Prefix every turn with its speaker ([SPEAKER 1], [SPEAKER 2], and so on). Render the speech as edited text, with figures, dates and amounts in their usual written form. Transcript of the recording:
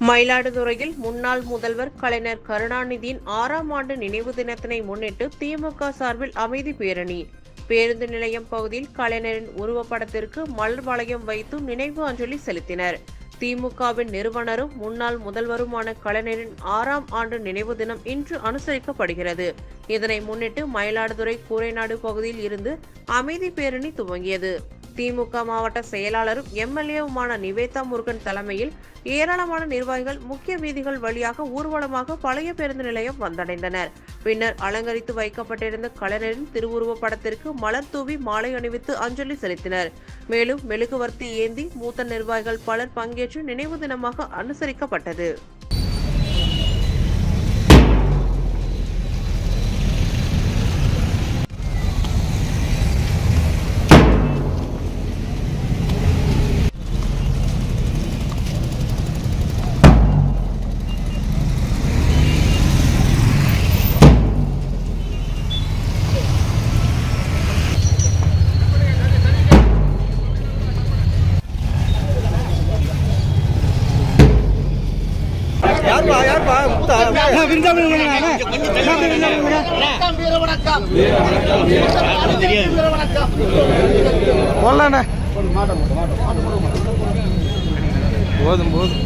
[SPEAKER 1] மயிலாடுதுறையில் முன்னாள் முதல்வர் கலைஞர் கருணாநிதியின் 6ஆம் ஆண்டு நினைவு தினத்தினை முன்னிட்டு திமுக சார்பில் அமைதி பேரணி. பேருந்து நிலையம் பகுதியில் கலைஞரின் உருவப்படத்திற்கு மலர் வளையம் வைத்து நினைவு அஞ்சலி செலுத்தினர். திமுகவின் நிறுவனரும் முன்னாள் முதல்வருமான கலைஞரின் 6ஆம் ஆண்டு நினைவு தினம் இன்று அனுசரிக்கப்படுகிறது. இதனை முன்னிட்டு மயிலாடுதுறை கூரைநாடு பகுதியில் இருந்து அமைதி பேரணி துவங்கியது. திமுக மாவட்ட செயலாளரும் எம்எல்ஏவுமான நிவேதா முருகன் தலைமையில் ஏராளமான நிர்வாகிகள் முக்கிய வீதிகள் வழியாக ஊர்வலமாக பழைய பேருந்து நிலையம் வந்தடைந்தனர். பின்னர் அலங்கரித்து வைக்கப்பட்டிருந்த கலைஞரின் திருவுருவ படத்திற்கு மலர் தூவி மாலை அணிவித்து அஞ்சலி செலுத்தினர். மேலும் மெழுகுவர்த்தி ஏந்தி மூத்த நிர்வாகிகள் பலர் பங்கேற்று நினைவு தினமாக அனுசரிக்கப்பட்டது.
[SPEAKER 2] போதும்